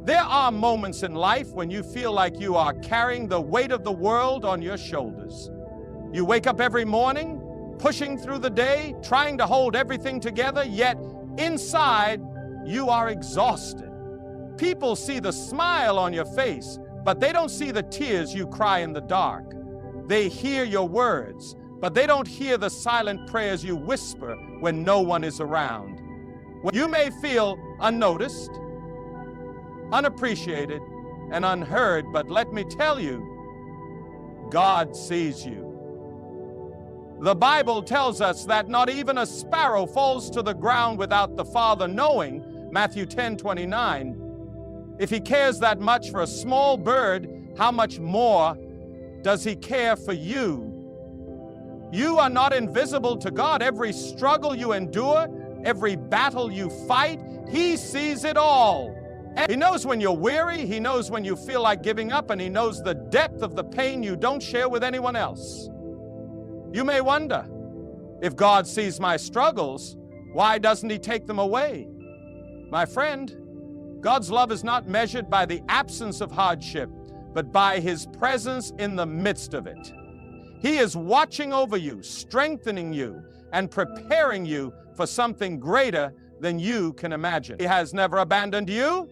There are moments in life when you feel like you are carrying the weight of the world on your shoulders. You wake up every morning, pushing through the day, trying to hold everything together, yet inside you are exhausted. People see the smile on your face, but they don't see the tears you cry in the dark. They hear your words, but they don't hear the silent prayers you whisper when no one is around. You may feel unnoticed, unappreciated, and unheard, but let me tell you, God sees you. The Bible tells us that not even a sparrow falls to the ground without the Father knowing, Matthew 10:29. If He cares that much for a small bird, how much more does He care for you? You are not invisible to God. Every struggle you endure, every battle you fight, He sees it all. He knows when you're weary, He knows when you feel like giving up, and He knows the depth of the pain you don't share with anyone else. You may wonder, if God sees my struggles, why doesn't He take them away? My friend, God's love is not measured by the absence of hardship, but by His presence in the midst of it. He is watching over you, strengthening you, and preparing you for something greater than you can imagine. He has never abandoned you,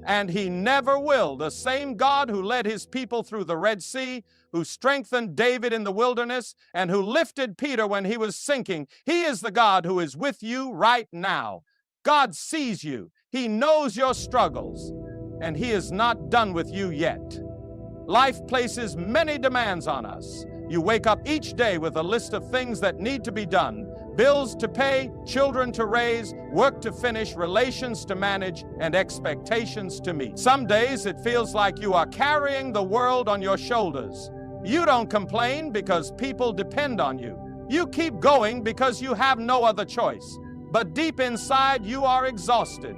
and He never will. The same God who led His people through the Red Sea, who strengthened David in the wilderness, and who lifted Peter when he was sinking, He is the God who is with you right now. God sees you. He knows your struggles, and He is not done with you yet. Life places many demands on us. You wake up each day with a list of things that need to be done. Bills to pay, children to raise, work to finish, relations to manage, and expectations to meet. Some days it feels like you are carrying the world on your shoulders. You don't complain because people depend on you. You keep going because you have no other choice. But deep inside, you are exhausted.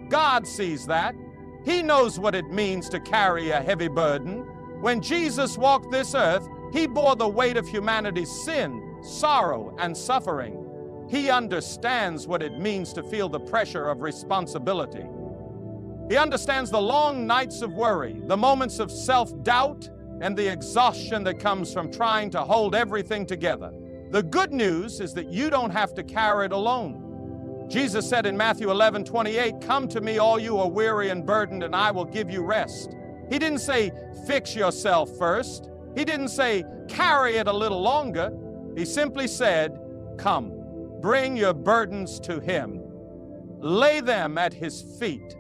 God sees that. He knows what it means to carry a heavy burden. When Jesus walked this earth, He bore the weight of humanity's sin, sorrow, and suffering. He understands what it means to feel the pressure of responsibility. He understands the long nights of worry, the moments of self-doubt, and the exhaustion that comes from trying to hold everything together. The good news is that you don't have to carry it alone. Jesus said in Matthew 11:28, "Come to me, all you are weary and burdened, and I will give you rest." He didn't say, fix yourself first. He didn't say, carry it a little longer. He simply said, come, bring your burdens to Him. Lay them at His feet.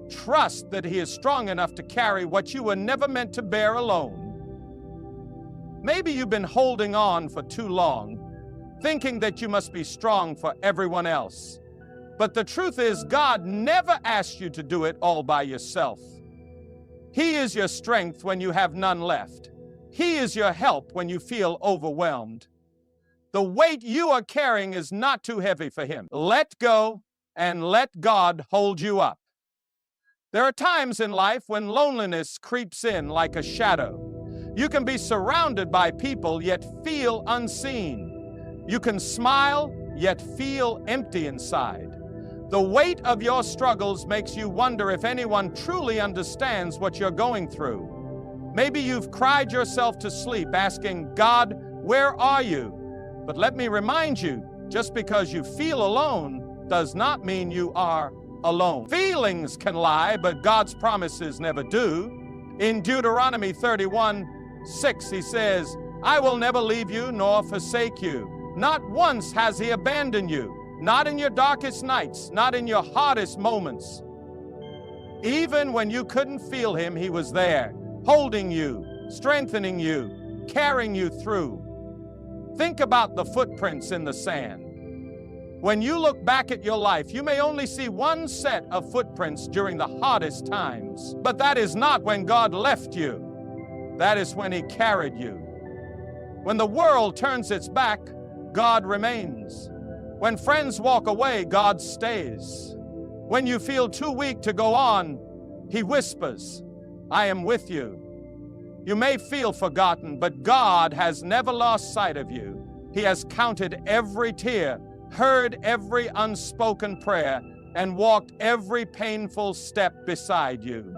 Trust that He is strong enough to carry what you were never meant to bear alone. Maybe you've been holding on for too long, thinking that you must be strong for everyone else. But the truth is, God never asked you to do it all by yourself. He is your strength when you have none left. He is your help when you feel overwhelmed. The weight you are carrying is not too heavy for Him. Let go and let God hold you up. There are times in life when loneliness creeps in like a shadow. You can be surrounded by people yet feel unseen. You can smile yet feel empty inside. The weight of your struggles makes you wonder if anyone truly understands what you're going through. Maybe you've cried yourself to sleep asking, God, where are you? But let me remind you, just because you feel alone does not mean you are alone. Feelings can lie, but God's promises never do. In Deuteronomy 31:6, He says, I will never leave you nor forsake you. Not once has He abandoned you. Not in your darkest nights, not in your hardest moments. Even when you couldn't feel Him, He was there, holding you, strengthening you, carrying you through. Think about the footprints in the sand. When you look back at your life, you may only see one set of footprints during the hardest times. But that is not when God left you. That is when He carried you. When the world turns its back, God remains. When friends walk away, God stays. When you feel too weak to go on, He whispers, I am with you. You may feel forgotten, but God has never lost sight of you. He has counted every tear, heard every unspoken prayer, and walked every painful step beside you.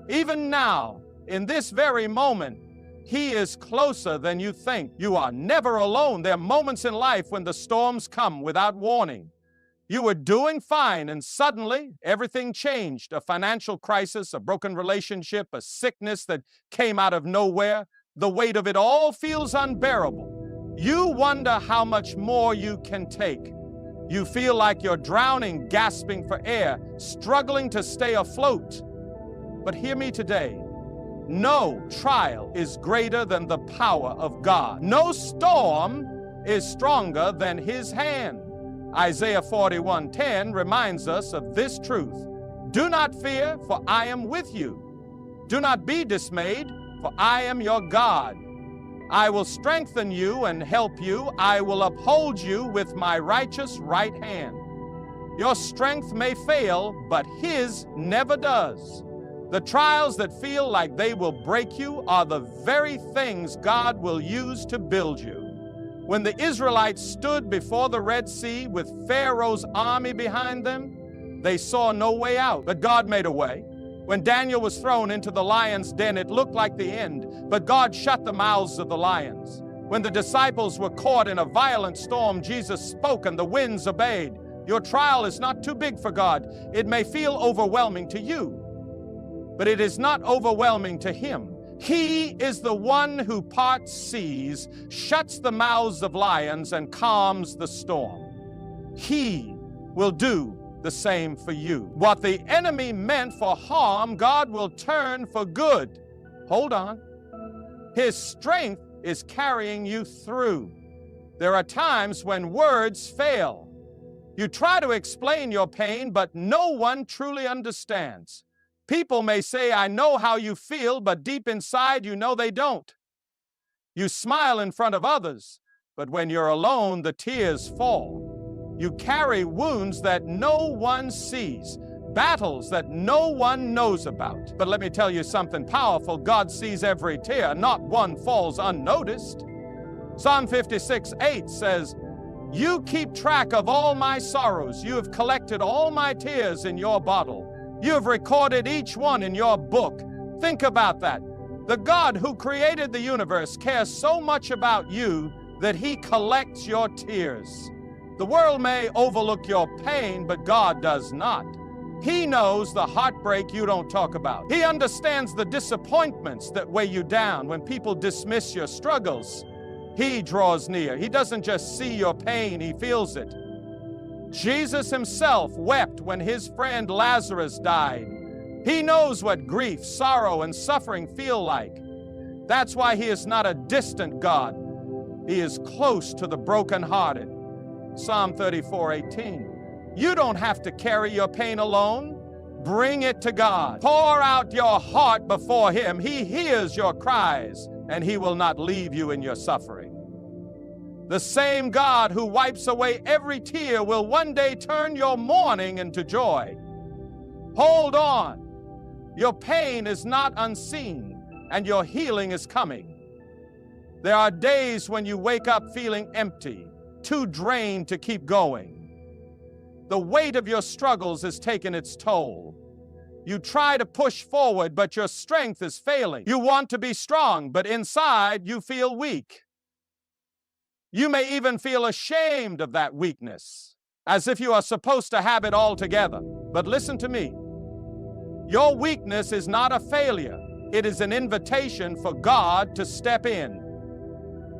Even now, in this very moment, He is closer than you think. You are never alone. There are moments in life when the storms come without warning. You were doing fine, and suddenly everything changed. A financial crisis, a broken relationship, a sickness that came out of nowhere. The weight of it all feels unbearable. You wonder how much more you can take. You feel like you're drowning, gasping for air, struggling to stay afloat. But hear me today. No trial is greater than the power of God. No storm is stronger than His hand. Isaiah 41:10 reminds us of this truth. Do not fear, for I am with you. Do not be dismayed, for I am your God. I will strengthen you and help you. I will uphold you with my righteous right hand. Your strength may fail, but His never does. The trials that feel like they will break you are the very things God will use to build you. When the Israelites stood before the Red Sea with Pharaoh's army behind them, they saw no way out, but God made a way. When Daniel was thrown into the lion's den, it looked like the end, but God shut the mouths of the lions. When the disciples were caught in a violent storm, Jesus spoke and the winds obeyed. Your trial is not too big for God. It may feel overwhelming to you, but it is not overwhelming to Him. He is the one who parts seas, shuts the mouths of lions, and calms the storm. He will do the same for you. What the enemy meant for harm, God will turn for good. Hold on. His strength is carrying you through. There are times when words fail. You try to explain your pain, but no one truly understands. People may say, I know how you feel, but deep inside you know they don't. You smile in front of others, but when you're alone, the tears fall. You carry wounds that no one sees, battles that no one knows about. But let me tell you something powerful. God sees every tear. Not one falls unnoticed. Psalm 56:8 says, You keep track of all my sorrows. You have collected all my tears in your bottle. You have recorded each one in your book. Think about that. The God who created the universe cares so much about you that He collects your tears. The world may overlook your pain, but God does not. He knows the heartbreak you don't talk about. He understands the disappointments that weigh you down when people dismiss your struggles. He draws near. He doesn't just see your pain, He feels it. Jesus Himself wept when His friend Lazarus died. He knows what grief, sorrow, and suffering feel like. That's why He is not a distant God. He is close to the brokenhearted. Psalm 34:18. You don't have to carry your pain alone. Bring it to God. Pour out your heart before Him. He hears your cries, and He will not leave you in your suffering. The same God who wipes away every tear will one day turn your mourning into joy. Hold on. Your pain is not unseen, and your healing is coming. There are days when you wake up feeling empty, too drained to keep going. The weight of your struggles has taken its toll. You try to push forward, but your strength is failing. You want to be strong, but inside you feel weak. You may even feel ashamed of that weakness, as if you are supposed to have it all together. But listen to me. Your weakness is not a failure. It is an invitation for God to step in.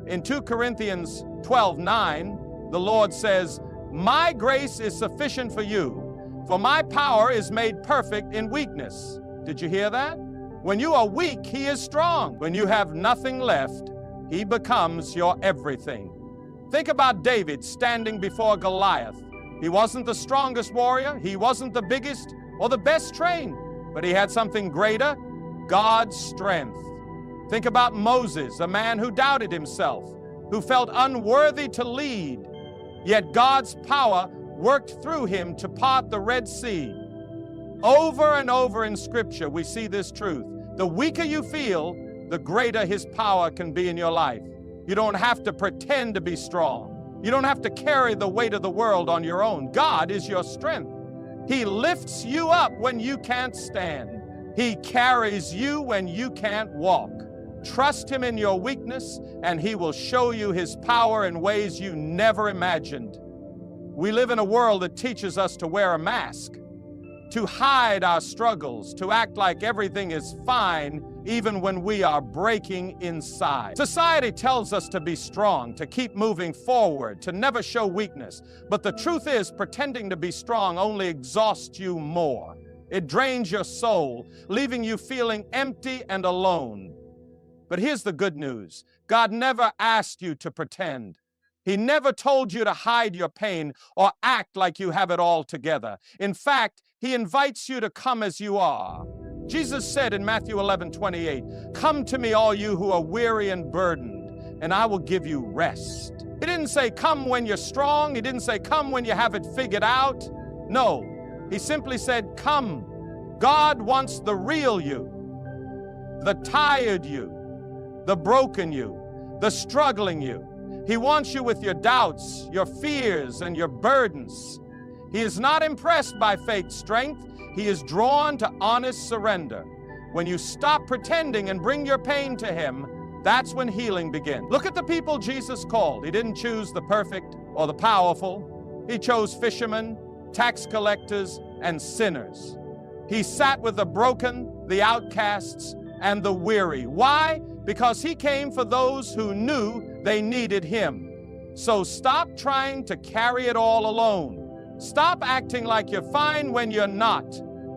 In 2 Corinthians 12:9, the Lord says, My grace is sufficient for you, for my power is made perfect in weakness. Did you hear that? When you are weak, He is strong. When you have nothing left, He becomes your everything. Think about David standing before Goliath. He wasn't the strongest warrior. He wasn't the biggest or the best trained, but he had something greater, God's strength. Think about Moses, a man who doubted himself, who felt unworthy to lead, yet God's power worked through him to part the Red Sea. Over and over in Scripture, we see this truth. The weaker you feel, the greater His power can be in your life. You don't have to pretend to be strong. You don't have to carry the weight of the world on your own. God is your strength. He lifts you up when you can't stand. He carries you when you can't walk. Trust Him in your weakness, and He will show you His power in ways you never imagined. We live in a world that teaches us to wear a mask, to hide our struggles, to act like everything is fine even when we are breaking inside. Society tells us to be strong, to keep moving forward, to never show weakness. But the truth is, pretending to be strong only exhausts you more. It drains your soul, leaving you feeling empty and alone. But here's the good news. God never asked you to pretend. He never told you to hide your pain or act like you have it all together. In fact, He invites you to come as you are. Jesus said in Matthew 11:28, "Come to me, all you who are weary and burdened, and I will give you rest." He didn't say, come when you're strong. He didn't say, come when you have it figured out. No, He simply said, come. God wants the real you, the tired you, the broken you, the struggling you. He wants you with your doubts, your fears, and your burdens. He is not impressed by fake strength. He is drawn to honest surrender. When you stop pretending and bring your pain to Him, that's when healing begins. Look at the people Jesus called. He didn't choose the perfect or the powerful. He chose fishermen, tax collectors, and sinners. He sat with the broken, the outcasts, and the weary. Why? Because He came for those who knew they needed Him. So stop trying to carry it all alone. Stop acting like you're fine when you're not.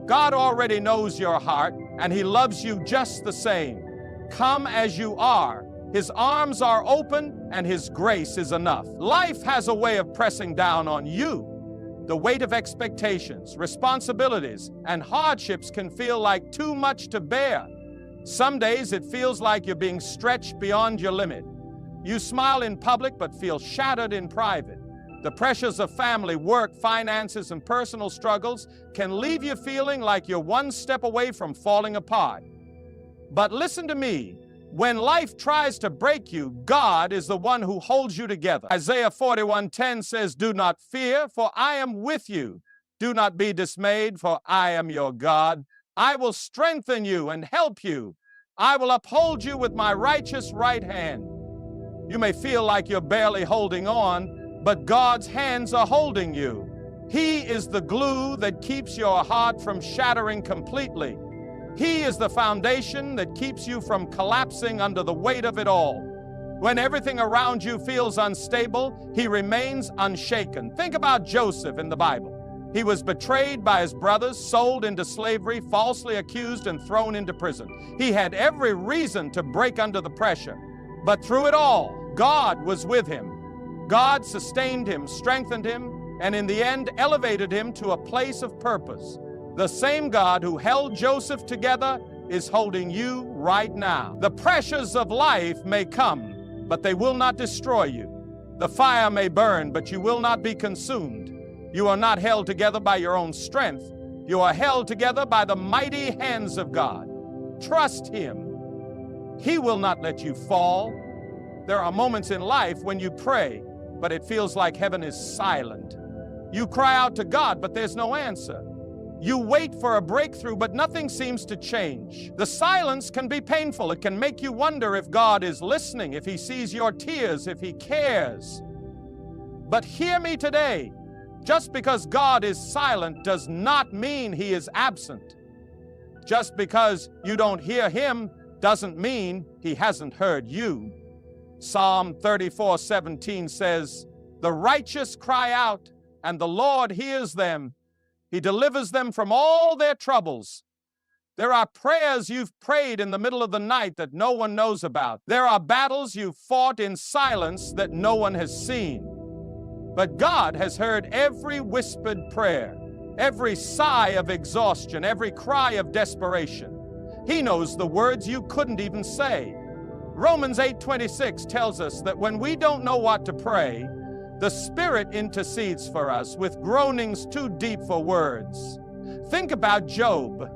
God already knows your heart, and He loves you just the same. Come as you are. His arms are open, and His grace is enough. Life has a way of pressing down on you. The weight of expectations, responsibilities, and hardships can feel like too much to bear. Some days it feels like you're being stretched beyond your limit. You smile in public but feel shattered in private. The pressures of family, work, finances, and personal struggles can leave you feeling like you're one step away from falling apart. But listen to me. When life tries to break you, God is the one who holds you together. Isaiah 41:10 says, "Do not fear, for I am with you. Do not be dismayed, for I am your God. I will strengthen you and help you. I will uphold you with my righteous right hand." You may feel like you're barely holding on, but God's hands are holding you. He is the glue that keeps your heart from shattering completely. He is the foundation that keeps you from collapsing under the weight of it all. When everything around you feels unstable, He remains unshaken. Think about Joseph in the Bible. He was betrayed by his brothers, sold into slavery, falsely accused, and thrown into prison. He had every reason to break under the pressure. But through it all, God was with him. God sustained him, strengthened him, and in the end elevated him to a place of purpose. The same God who held Joseph together is holding you right now. The pressures of life may come, but they will not destroy you. The fire may burn, but you will not be consumed. You are not held together by your own strength. You are held together by the mighty hands of God. Trust Him. He will not let you fall. There are moments in life when you pray, but it feels like heaven is silent. You cry out to God, but there's no answer. You wait for a breakthrough, but nothing seems to change. The silence can be painful. It can make you wonder if God is listening, if He sees your tears, if He cares. But hear me today. Just because God is silent does not mean He is absent. Just because you don't hear Him doesn't mean He hasn't heard you. Psalm 34:17 says, "The righteous cry out, and the Lord hears them. He delivers them from all their troubles." There are prayers you've prayed in the middle of the night that no one knows about. There are battles you've fought in silence that no one has seen. But God has heard every whispered prayer, every sigh of exhaustion, every cry of desperation. He knows the words you couldn't even say. Romans 8:26 tells us that when we don't know what to pray, the Spirit intercedes for us with groanings too deep for words. Think about Job.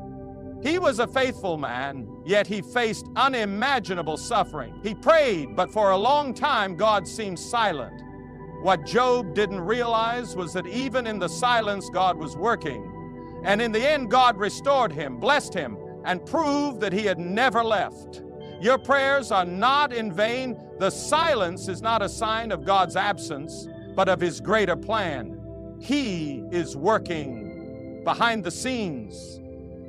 He was a faithful man, yet he faced unimaginable suffering. He prayed, but for a long time God seemed silent. What Job didn't realize was that even in the silence, God was working. And in the end, God restored him, blessed him, and proved that he had never left. Your prayers are not in vain. The silence is not a sign of God's absence, but of His greater plan. He is working behind the scenes.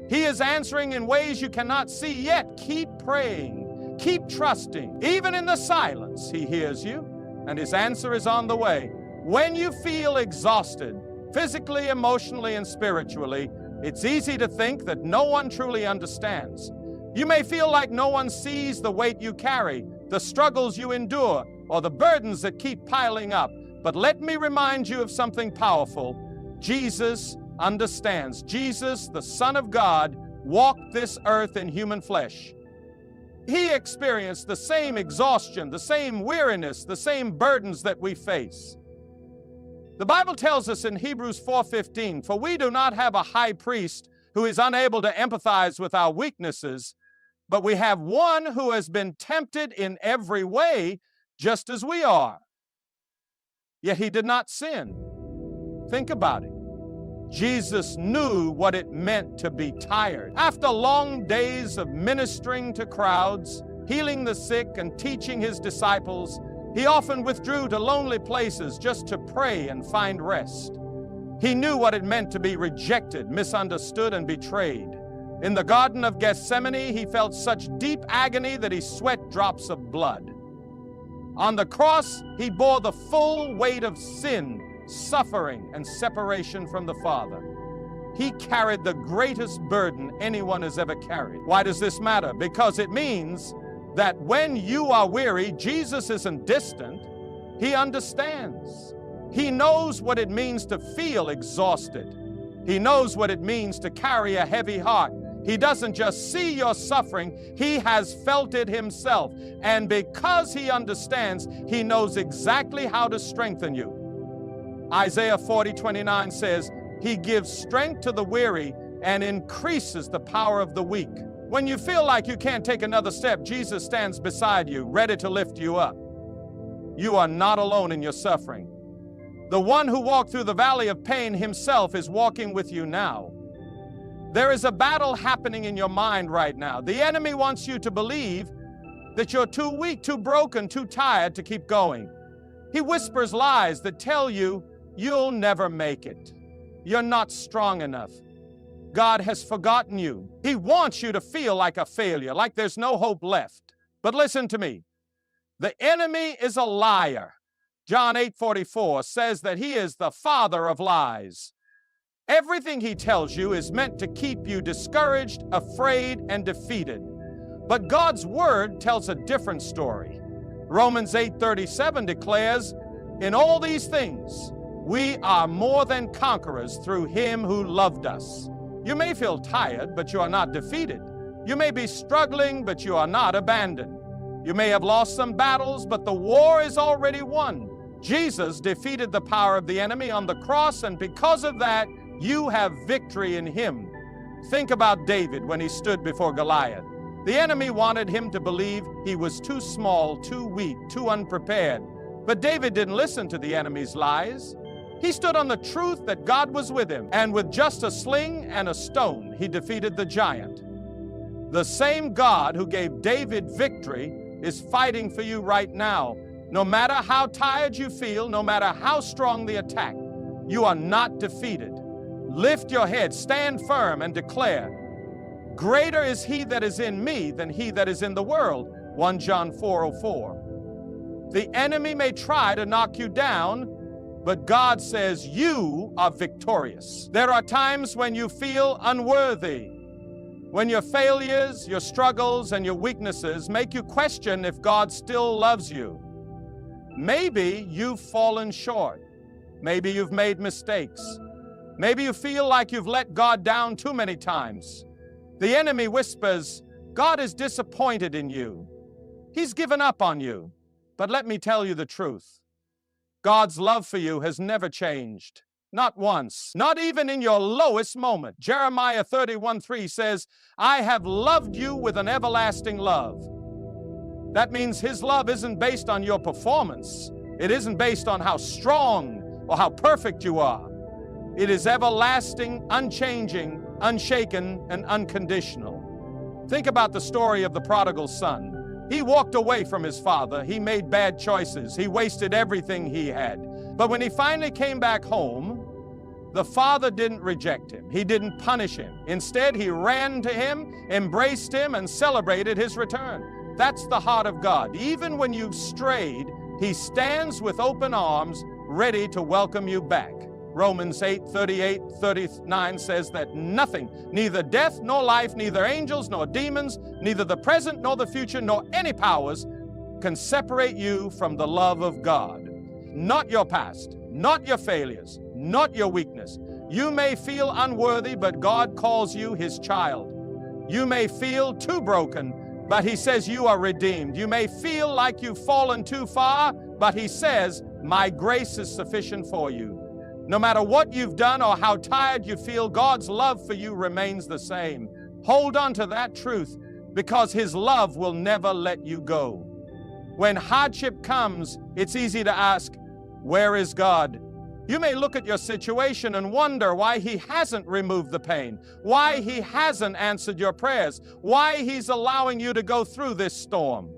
He is answering in ways you cannot see yet. Keep praying. Keep trusting. Even in the silence, He hears you, and His answer is on the way. When you feel exhausted, physically, emotionally, and spiritually, it's easy to think that no one truly understands. You may feel like no one sees the weight you carry, the struggles you endure, or the burdens that keep piling up. But let me remind you of something powerful. Jesus understands. Jesus, the Son of God, walked this earth in human flesh. He experienced the same exhaustion, the same weariness, the same burdens that we face. The Bible tells us in Hebrews 4:15, "For we do not have a high priest who is unable to empathize with our weaknesses, but we have one who has been tempted in every way, just as we are. Yet He did not sin." Think about it. Jesus knew what it meant to be tired. After long days of ministering to crowds, healing the sick, and teaching His disciples, He often withdrew to lonely places just to pray and find rest. He knew what it meant to be rejected, misunderstood, and betrayed. In the Garden of Gethsemane, He felt such deep agony that He sweat drops of blood. On the cross, He bore the full weight of sin, suffering, and separation from the Father. He carried the greatest burden anyone has ever carried. Why does this matter? Because it means that when you are weary, Jesus isn't distant. He understands. He knows what it means to feel exhausted. He knows what it means to carry a heavy heart. He doesn't just see your suffering, He has felt it Himself. And because He understands, He knows exactly how to strengthen you. Isaiah 40:29 says, "He gives strength to the weary and increases the power of the weak." When you feel like you can't take another step, Jesus stands beside you, ready to lift you up. You are not alone in your suffering. The one who walked through the valley of pain Himself is walking with you now. There is a battle happening in your mind right now. The enemy wants you to believe that you're too weak, too broken, too tired to keep going. He whispers lies that tell you you'll never make it. You're not strong enough. God has forgotten you. He wants you to feel like a failure, like there's no hope left. But listen to me. The enemy is a liar. John 8:44 says that he is the father of lies. Everything he tells you is meant to keep you discouraged, afraid, and defeated. But God's Word tells a different story. Romans 8:37 declares, "In all these things, we are more than conquerors through Him who loved us." You may feel tired, but you are not defeated. You may be struggling, but you are not abandoned. You may have lost some battles, but the war is already won. Jesus defeated the power of the enemy on the cross, and because of that, you have victory in Him. Think about David when he stood before Goliath. The enemy wanted him to believe he was too small, too weak, too unprepared. But David didn't listen to the enemy's lies. He stood on the truth that God was with him, and with just a sling and a stone, he defeated the giant. The same God who gave David victory is fighting for you right now. No matter how tired you feel, no matter how strong the attack, you are not defeated. Lift your head, stand firm, and declare, "Greater is He that is in me than he that is in the world." 1 John 4:04. The enemy may try to knock you down, but God says you are victorious. There are times when you feel unworthy, when your failures, your struggles, and your weaknesses make you question if God still loves you. Maybe you've fallen short. Maybe you've made mistakes. Maybe you feel like you've let God down too many times. The enemy whispers, "God is disappointed in you. He's given up on you." But let me tell you the truth. God's love for you has never changed. Not once. Not even in your lowest moment. Jeremiah 31:3 says, "I have loved you with an everlasting love." That means His love isn't based on your performance. It isn't based on how strong or how perfect you are. It is everlasting, unchanging, unshaken, and unconditional. Think about the story of the prodigal son. He walked away from his father. He made bad choices. He wasted everything he had. But when he finally came back home, the father didn't reject him. He didn't punish him. Instead, he ran to him, embraced him, and celebrated his return. That's the heart of God. Even when you've strayed, He stands with open arms, ready to welcome you back. Romans 8:38-39 says that nothing, neither death nor life, neither angels nor demons, neither the present nor the future, nor any powers can separate you from the love of God. Not your past, not your failures, not your weakness. You may feel unworthy, but God calls you His child. You may feel too broken, but He says you are redeemed. You may feel like you've fallen too far, but He says, my grace is sufficient for you. No matter what you've done or how tired you feel, God's love for you remains the same. Hold on to that truth, because His love will never let you go. When hardship comes, it's easy to ask, where is God? You may look at your situation and wonder why He hasn't removed the pain, why He hasn't answered your prayers, why He's allowing you to go through this storm.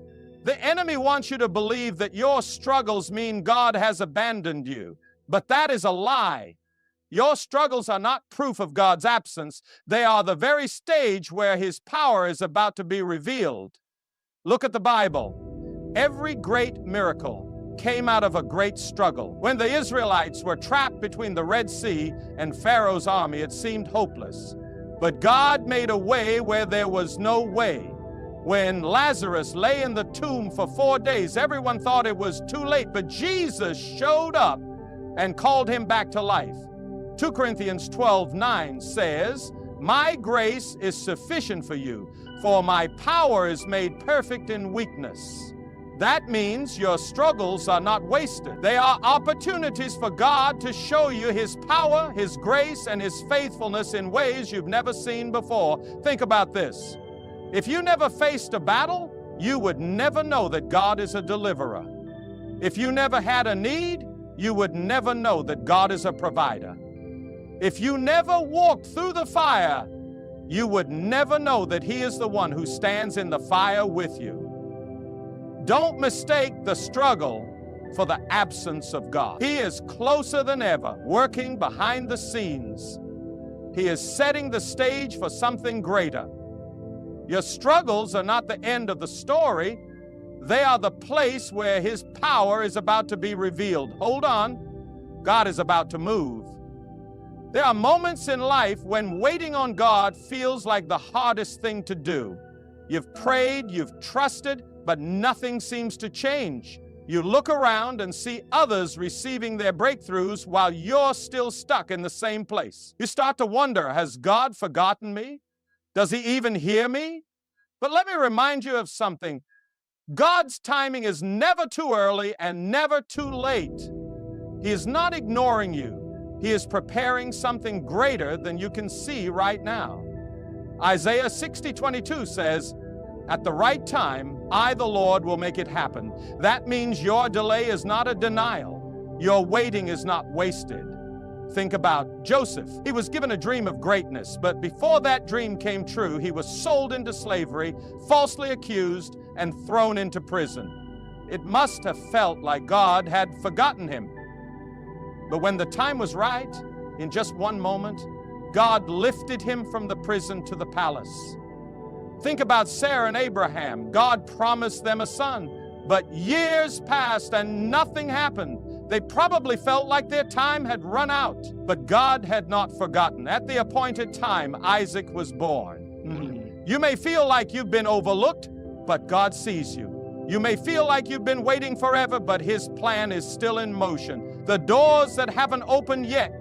The enemy wants you to believe that your struggles mean God has abandoned you. But that is a lie. Your struggles are not proof of God's absence. They are the very stage where His power is about to be revealed. Look at the Bible. Every great miracle came out of a great struggle. When the Israelites were trapped between the Red Sea and Pharaoh's army, it seemed hopeless. But God made a way where there was no way. When Lazarus lay in the tomb for 4 days, everyone thought it was too late, but Jesus showed up and called him back to life. 2 Corinthians 12:9 says, my grace is sufficient for you, for my power is made perfect in weakness. That means your struggles are not wasted. They are opportunities for God to show you His power, His grace, and His faithfulness in ways you've never seen before. Think about this. If you never faced a battle, you would never know that God is a deliverer. If you never had a need, you would never know that God is a provider. If you never walked through the fire, you would never know that He is the one who stands in the fire with you. Don't mistake the struggle for the absence of God. He is closer than ever, working behind the scenes. He is setting the stage for something greater. Your struggles are not the end of the story. They are the place where His power is about to be revealed. Hold on. God is about to move. There are moments in life when waiting on God feels like the hardest thing to do. You've prayed, you've trusted, but nothing seems to change. You look around and see others receiving their breakthroughs while you're still stuck in the same place. You start to wonder, has God forgotten me? Does He even hear me? But let me remind you of something. God's timing is never too early and never too late. He is not ignoring you. He is preparing something greater than you can see right now. Isaiah 60:22 says, at the right time, I, the Lord, will make it happen. That means your delay is not a denial. Your waiting is not wasted. Think about Joseph. He was given a dream of greatness, but before that dream came true, he was sold into slavery, falsely accused, and thrown into prison. It must have felt like God had forgotten him. But when the time was right, in just one moment, God lifted him from the prison to the palace. Think about Sarah and Abraham. God promised them a son, but years passed and nothing happened. They probably felt like their time had run out, but God had not forgotten. At the appointed time, Isaac was born. You may feel like you've been overlooked, but God sees you. You may feel like you've been waiting forever, but His plan is still in motion. The doors that haven't opened yet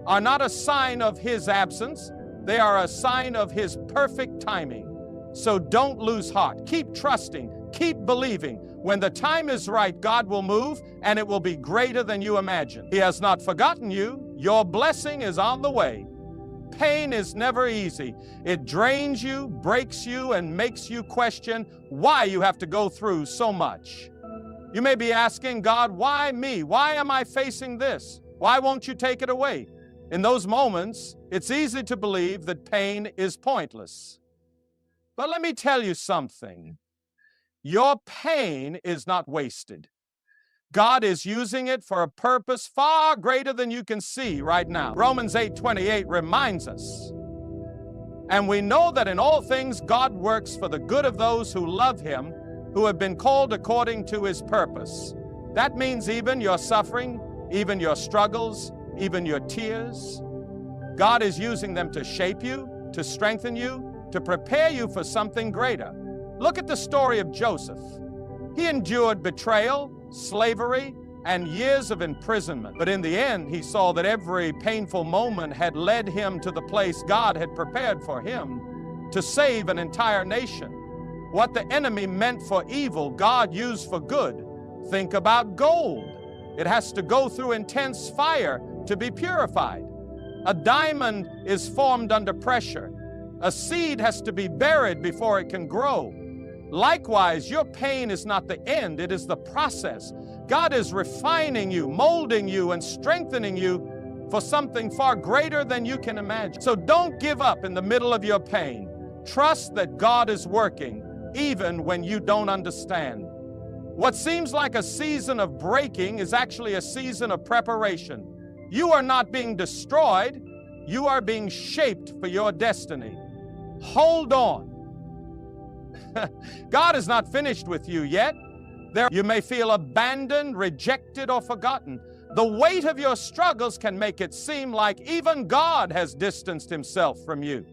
are not a sign of His absence. They are a sign of His perfect timing. So don't lose heart. Keep trusting. Keep believing. When the time is right, God will move, and it will be greater than you imagine. He has not forgotten you. Your blessing is on the way. Pain is never easy. It drains you, breaks you, and makes you question why you have to go through so much. You may be asking God, why me? Why am I facing this? Why won't you take it away? In those moments, it's easy to believe that pain is pointless. But let me tell you something. Your pain is not wasted. God is using it for a purpose far greater than you can see right now. Romans 8:28 reminds us, and we know that in all things God works for the good of those who love Him, who have been called according to His purpose. That means even your suffering, even your struggles, even your tears, God is using them to shape you, to strengthen you, to prepare you for something greater. Look at the story of Joseph. He endured betrayal, slavery, and years of imprisonment. But in the end, he saw that every painful moment had led him to the place God had prepared for him to save an entire nation. What the enemy meant for evil, God used for good. Think about gold. It has to go through intense fire to be purified. A diamond is formed under pressure. A seed has to be buried before it can grow. Likewise, your pain is not the end, it is the process. God is refining you, molding you, and strengthening you for something far greater than you can imagine. So don't give up in the middle of your pain. Trust that God is working, even when you don't understand. What seems like a season of breaking is actually a season of preparation. You are not being destroyed, you are being shaped for your destiny. Hold on. God is not finished with you yet. You may feel abandoned, rejected, or forgotten. The weight of your struggles can make it seem like even God has distanced Himself from you.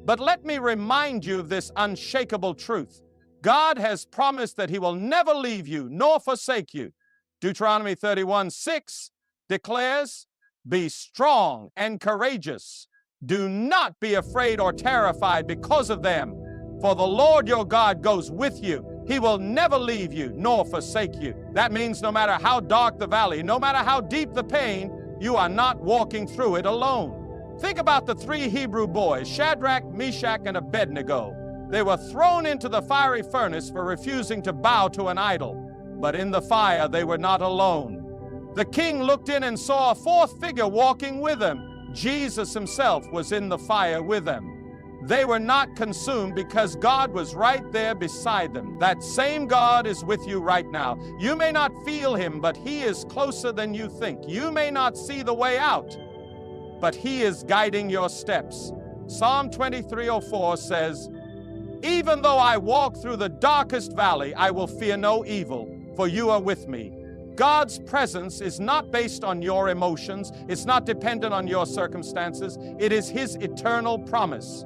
But let me remind you of this unshakable truth. God has promised that He will never leave you nor forsake you. Deuteronomy 31:6 declares, "Be strong and courageous. Do not be afraid or terrified because of them. For the Lord your God goes with you. He will never leave you nor forsake you." That means no matter how dark the valley, no matter how deep the pain, you are not walking through it alone. Think about the three Hebrew boys, Shadrach, Meshach, and Abednego. They were thrown into the fiery furnace for refusing to bow to an idol. But in the fire, they were not alone. The king looked in and saw a fourth figure walking with them. Jesus Himself was in the fire with them. They were not consumed because God was right there beside them. That same God is with you right now. You may not feel Him, but He is closer than you think. You may not see the way out, but He is guiding your steps. Psalm 23:04 says, "Even though I walk through the darkest valley, I will fear no evil, for you are with me." God's presence is not based on your emotions. It's not dependent on your circumstances. It is His eternal promise.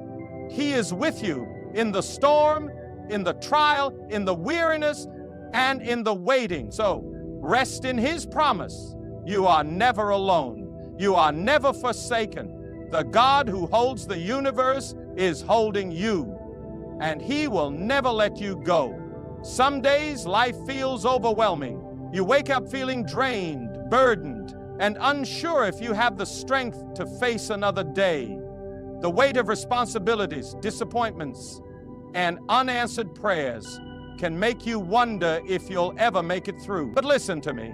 He is with you in the storm, in the trial, in the weariness, and in the waiting. So rest in His promise. You are never alone. You are never forsaken. The God who holds the universe is holding you, and He will never let you go. Some days life feels overwhelming. You wake up feeling drained, burdened, and unsure if you have the strength to face another day. The weight of responsibilities, disappointments, and unanswered prayers can make you wonder if you'll ever make it through. But listen to me.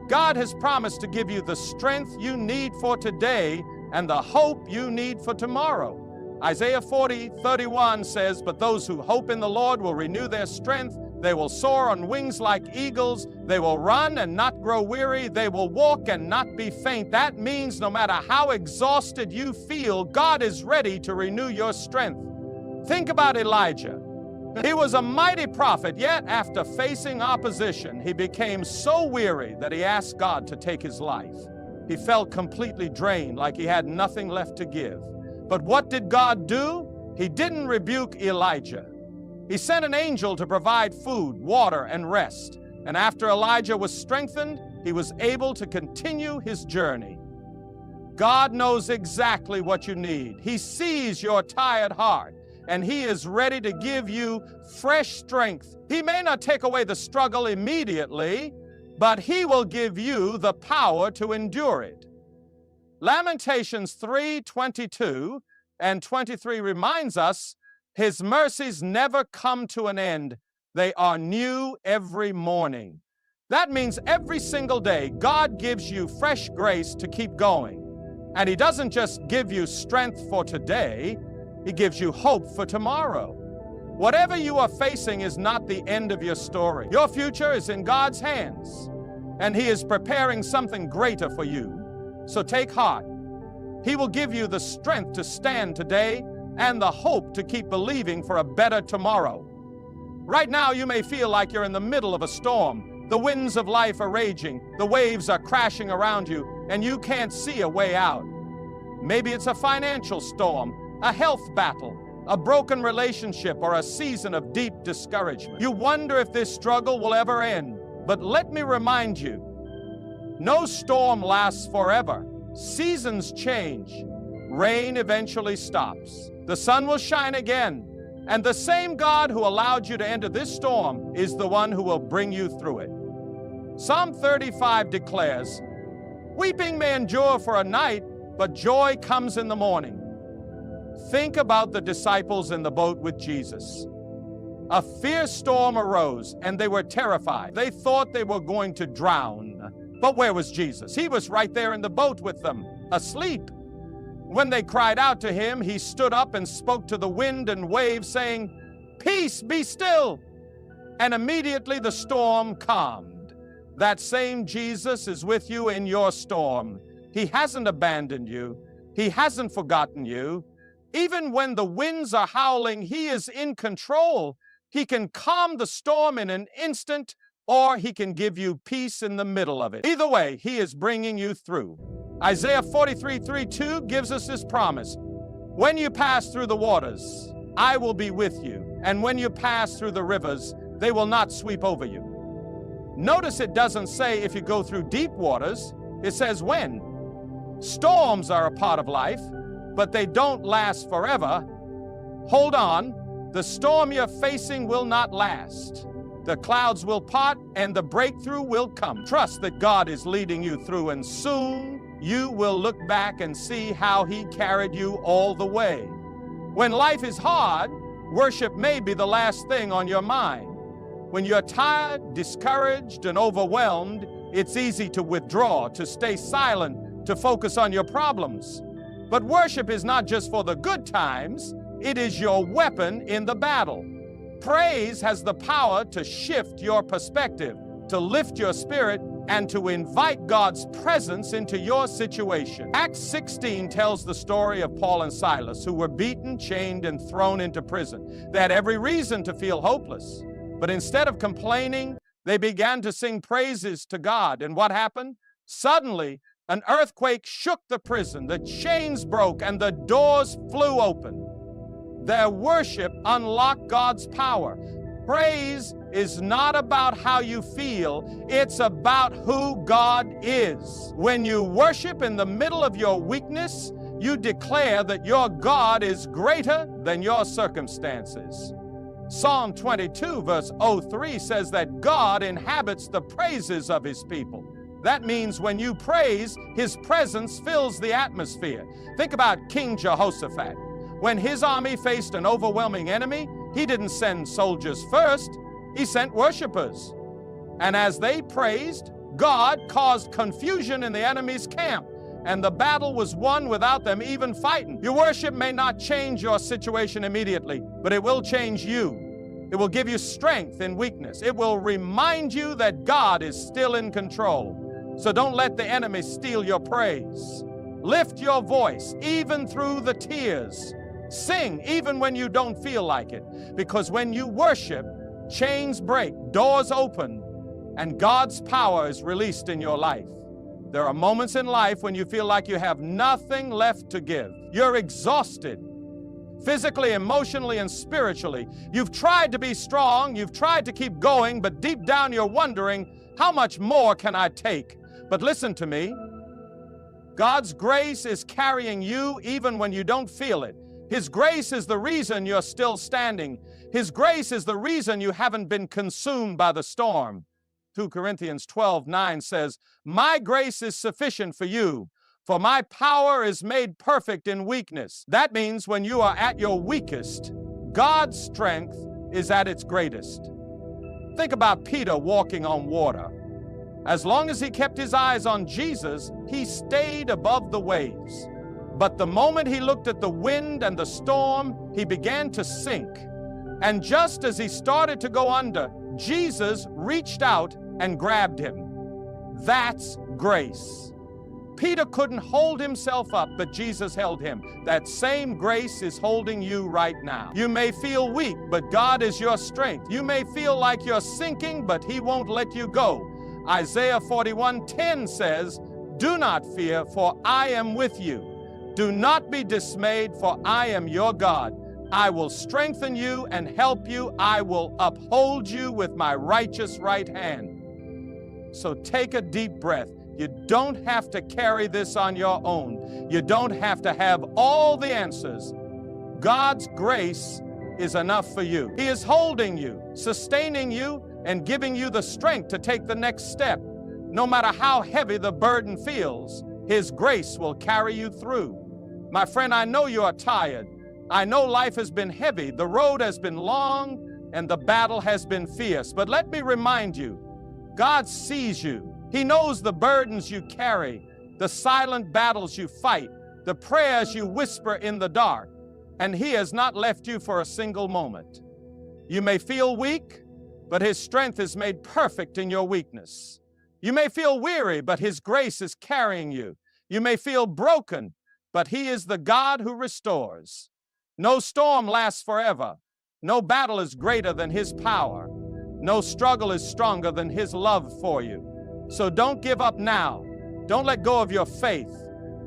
God has promised to give you the strength you need for today and the hope you need for tomorrow. Isaiah 40:31 says, "But those who hope in the Lord will renew their strength. They will soar on wings like eagles. They will run and not grow weary. They will walk and not be faint." That means no matter how exhausted you feel, God is ready to renew your strength. Think about Elijah. He was a mighty prophet, yet after facing opposition, he became so weary that he asked God to take his life. He felt completely drained, like he had nothing left to give. But what did God do? He didn't rebuke Elijah. He sent an angel to provide food, water, and rest. And after Elijah was strengthened, he was able to continue his journey. God knows exactly what you need. He sees your tired heart, and He is ready to give you fresh strength. He may not take away the struggle immediately, but He will give you the power to endure it. Lamentations 3:22 and 23 reminds us, His mercies never come to an end. They are new every morning. That means every single day, God gives you fresh grace to keep going. And He doesn't just give you strength for today, He gives you hope for tomorrow. Whatever you are facing is not the end of your story. Your future is in God's hands, and He is preparing something greater for you. So take heart. He will give you the strength to stand today and the hope to keep believing for a better tomorrow. Right now, you may feel like you're in the middle of a storm. The winds of life are raging, the waves are crashing around you, and you can't see a way out. Maybe it's a financial storm, a health battle, a broken relationship, or a season of deep discouragement. You wonder if this struggle will ever end. But let me remind you, no storm lasts forever. Seasons change. Rain eventually stops. The sun will shine again. And the same God who allowed you to enter this storm is the one who will bring you through it. Psalm 35 declares, "Weeping may endure for a night, but joy comes in the morning." Think about the disciples in the boat with Jesus. A fierce storm arose, and they were terrified. They thought they were going to drown. But where was Jesus? He was right there in the boat with them, asleep. When they cried out to Him, He stood up and spoke to the wind and waves, saying, "Peace, be still." And immediately the storm calmed. That same Jesus is with you in your storm. He hasn't abandoned you. He hasn't forgotten you. Even when the winds are howling, He is in control. He can calm the storm in an instant, or He can give you peace in the middle of it. Either way, He is bringing you through. Isaiah 43:3-2 gives us this promise. "When you pass through the waters, I will be with you. And when you pass through the rivers, they will not sweep over you." Notice it doesn't say if you go through deep waters. It says when. Storms are a part of life, but they don't last forever. Hold on. The storm you're facing will not last. The clouds will part and the breakthrough will come. Trust that God is leading you through, and soon you will look back and see how He carried you all the way. When life is hard, worship may be the last thing on your mind. When you're tired, discouraged, and overwhelmed, it's easy to withdraw, to stay silent, to focus on your problems. But worship is not just for the good times, it is your weapon in the battle. Praise has the power to shift your perspective, to lift your spirit, and to invite God's presence into your situation. Acts 16 tells the story of Paul and Silas, who were beaten, chained, and thrown into prison. They had every reason to feel hopeless, but instead of complaining, they began to sing praises to God. And what happened? Suddenly, an earthquake shook the prison, the chains broke, and the doors flew open. Their worship unlocked God's power. Praise is not about how you feel, it's about who God is. When you worship in the middle of your weakness, you declare that your God is greater than your circumstances. Psalm 22, verse 03 says that God inhabits the praises of His people. That means when you praise, His presence fills the atmosphere. Think about King Jehoshaphat. When his army faced an overwhelming enemy, he didn't send soldiers first, he sent worshipers. And as they praised, God caused confusion in the enemy's camp, and the battle was won without them even fighting. Your worship may not change your situation immediately, but it will change you. It will give you strength in weakness. It will remind you that God is still in control. So don't let the enemy steal your praise. Lift your voice even through the tears. Sing even when you don't feel like it, because when you worship, chains break, doors open, and God's power is released in your life. There are moments in life when you feel like you have nothing left to give. You're exhausted, physically, emotionally, and spiritually. You've tried to be strong, you've tried to keep going, but deep down you're wondering, how much more can I take? But listen to me. God's grace is carrying you even when you don't feel it. His grace is the reason you're still standing. His grace is the reason you haven't been consumed by the storm. 2 Corinthians 12:9 says, "My grace is sufficient for you, for my power is made perfect in weakness." That means when you are at your weakest, God's strength is at its greatest. Think about Peter walking on water. As long as he kept his eyes on Jesus, he stayed above the waves. But the moment he looked at the wind and the storm, he began to sink. And just as he started to go under, Jesus reached out and grabbed him. That's grace. Peter couldn't hold himself up, but Jesus held him. That same grace is holding you right now. You may feel weak, but God is your strength. You may feel like you're sinking, but He won't let you go. Isaiah 41:10 says, "Do not fear, for I am with you. Do not be dismayed, for I am your God. I will strengthen you and help you. I will uphold you with my righteous right hand." So take a deep breath. You don't have to carry this on your own. You don't have to have all the answers. God's grace is enough for you. He is holding you, sustaining you, and giving you the strength to take the next step. No matter how heavy the burden feels, His grace will carry you through. My friend, I know you are tired. I know life has been heavy, the road has been long, and the battle has been fierce. But let me remind you, God sees you. He knows the burdens you carry, the silent battles you fight, the prayers you whisper in the dark, and He has not left you for a single moment. You may feel weak, but His strength is made perfect in your weakness. You may feel weary, but His grace is carrying you. You may feel broken, but He is the God who restores. No storm lasts forever. No battle is greater than His power. No struggle is stronger than His love for you. So don't give up now. Don't let go of your faith.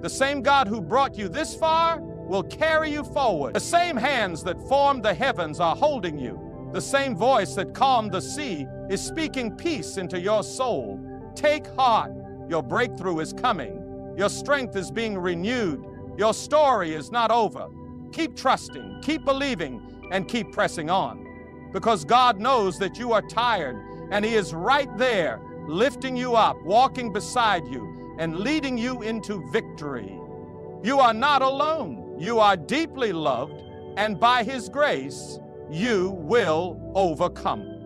The same God who brought you this far will carry you forward. The same hands that formed the heavens are holding you. The same voice that calmed the sea is speaking peace into your soul. Take heart. Your breakthrough is coming. Your strength is being renewed. Your story is not over. Keep trusting, keep believing, and keep pressing on. Because God knows that you are tired, and He is right there, lifting you up, walking beside you, and leading you into victory. You are not alone. You are deeply loved, and by His grace, you will overcome.